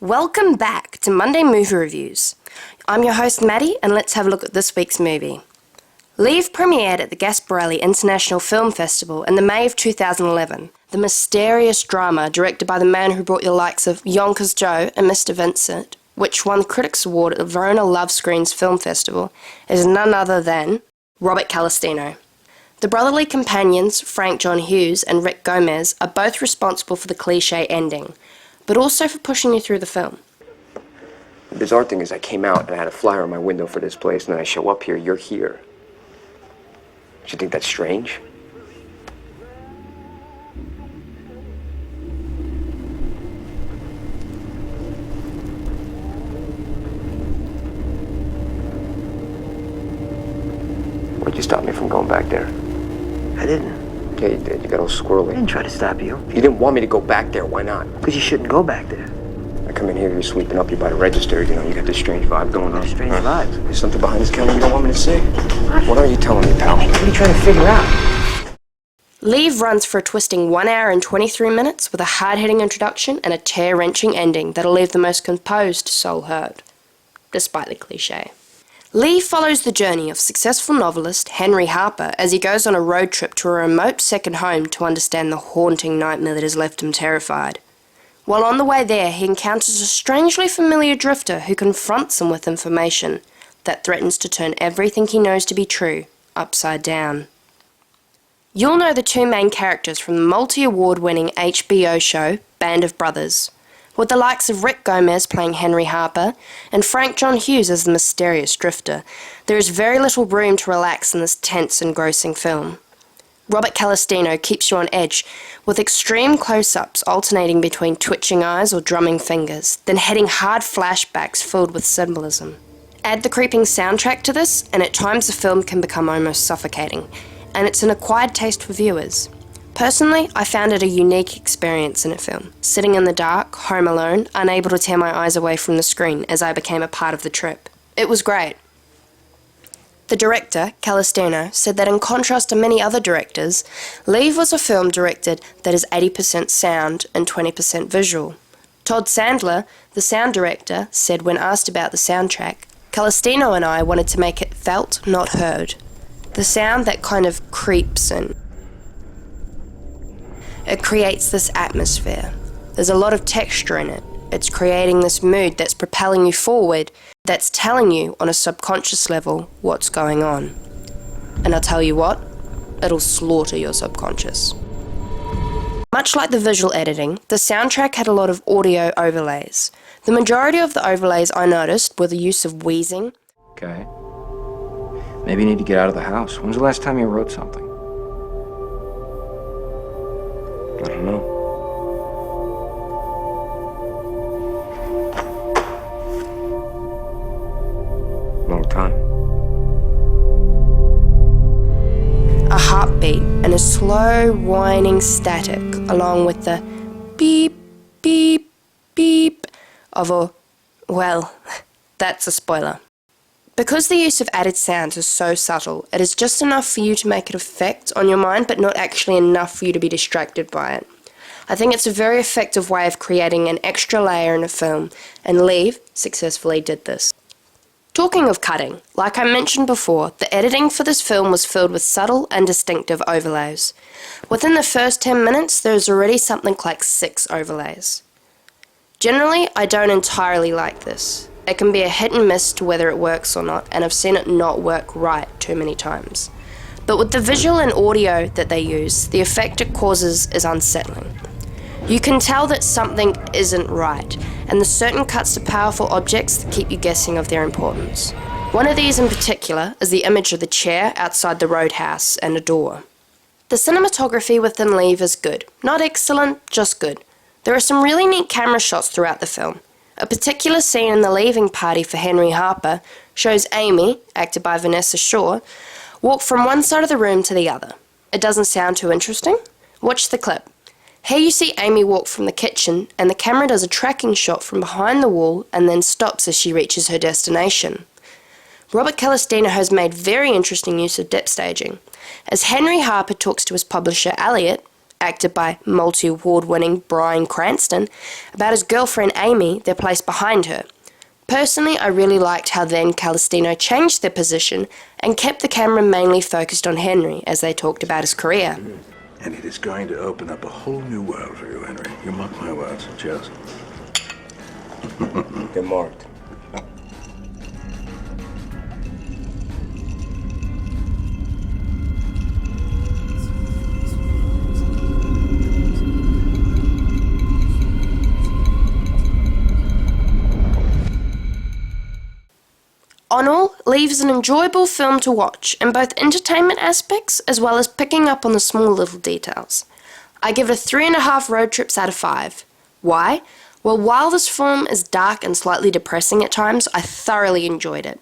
Welcome back to Monday Movie Reviews. I'm your host Maddie, and let's have a look at this week's movie. Leave premiered at the Gasparelli International Film Festival in the May of 2011. The mysterious drama directed by the man who brought you the likes of Yonkers Joe and Mr. Vincent, which won the Critics' Award at the Verona Love Screens Film Festival, is none other than Robert Celestino. The brotherly companions, Frank John Hughes and Rick Gomez, are both responsible for the cliché ending, but also for pushing you through the film. The bizarre thing is I came out and I had a flyer on my window for this place, and then I show up here, you're here. Do you think that's strange? Why'd you stop me from going back there? I didn't. Yeah, you did. You got all squirrely. I didn't try to stop you. You didn't want me to go back there. Why not? Because you shouldn't go back there. I come in here, you're sweeping up, you're by the register, you got this strange vibe going on. Strange vibes? There's something behind this counter you don't want me to see? What are you telling me, pal? What are you trying to figure out? Leave runs for a twisting 1 hour and 23 minutes with a hard-hitting introduction and a tear-wrenching ending that'll leave the most composed soul hurt, despite the cliché. Leave follows the journey of successful novelist Henry Harper as he goes on a road trip to a remote second home to understand the haunting nightmare that has left him terrified. While on the way there, he encounters a strangely familiar drifter who confronts him with information that threatens to turn everything he knows to be true upside down. You'll know the two main characters from the multi-award-winning HBO show Band of Brothers, with the likes of Rick Gomez playing Henry Harper and Frank John Hughes as the mysterious drifter. There is very little room to relax in this tense and engrossing film. Robert Celestino keeps you on edge, with extreme close-ups alternating between twitching eyes or drumming fingers, then hitting hard flashbacks filled with symbolism. Add the creeping soundtrack to this, and at times the film can become almost suffocating, and it's an acquired taste for viewers. Personally, I found it a unique experience in a film, sitting in the dark, home alone, unable to tear my eyes away from the screen as I became a part of the trip. It was great. The director, Celestino, said that in contrast to many other directors, Leave was a film directed that is 80% sound and 20% visual. Todd Sandler, the sound director, said when asked about the soundtrack, Celestino and I wanted to make it felt, not heard. The sound that kind of creeps in. It creates this atmosphere. There's a lot of texture in it. It's creating this mood that's propelling you forward, that's telling you on a subconscious level what's going on. And I'll tell you what, it'll slaughter your subconscious. Much like the visual editing, the soundtrack had a lot of audio overlays. The majority of the overlays I noticed were the use of wheezing. Okay. Maybe you need to get out of the house. When's the last time you wrote something? I don't know. Long time. A heartbeat and a slow whining static along with the beep, beep, beep of a, well, that's a spoiler. Because the use of added sounds is so subtle, it is just enough for you to make it affect on your mind, but not actually enough for you to be distracted by it. I think it's a very effective way of creating an extra layer in a film, and Leave successfully did this. Talking of cutting, like I mentioned before, the editing for this film was filled with subtle and distinctive overlays. Within the first 10 minutes, there is already something like 6 overlays. Generally, I don't entirely like this. It can be a hit and miss to whether it works or not, and I've seen it not work right too many times. But with the visual and audio that they use, the effect it causes is unsettling. You can tell that something isn't right, and there's certain cuts to powerful objects that keep you guessing of their importance. One of these in particular is the image of the chair outside the roadhouse and a door. The cinematography within Leave is good. Not excellent, just good. There are some really neat camera shots throughout the film. A particular scene in the leaving party for Henry Harper shows Amy, acted by Vanessa Shaw, walk from one side of the room to the other. It doesn't sound too interesting? Watch the clip. Here you see Amy walk from the kitchen, and the camera does a tracking shot from behind the wall and then stops as she reaches her destination. Robert Celestino has made very interesting use of depth staging. As Henry Harper talks to his publisher Elliot, acted by multi-award-winning Bryan Cranston, about his girlfriend Amy, their place behind her. Personally, I really liked how then Celestino changed their position and kept the camera mainly focused on Henry as they talked about his career. And it is going to open up a whole new world for you, Henry. You mark my words. Cheers. They're marked. On all, Leave is an enjoyable film to watch in both entertainment aspects as well as picking up on the small little details. I give it a 3.5 road trips out of 5. Why? Well, while this film is dark and slightly depressing at times, I thoroughly enjoyed it.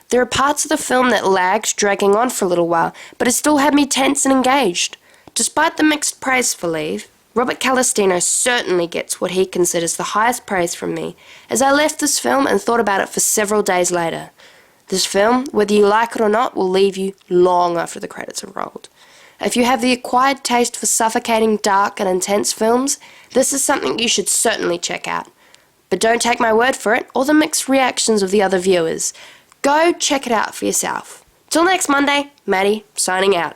There are parts of the film that lagged, dragging on for a little while, but it still had me tense and engaged. Despite the mixed praise for Leave, Robert Celestino certainly gets what he considers the highest praise from me, as I left this film and thought about it for several days later. This film, whether you like it or not, will leave you long after the credits have rolled. If you have the acquired taste for suffocating, dark and intense films, this is something you should certainly check out. But don't take my word for it, or the mixed reactions of the other viewers. Go check it out for yourself. Till next Monday, Maddie, signing out.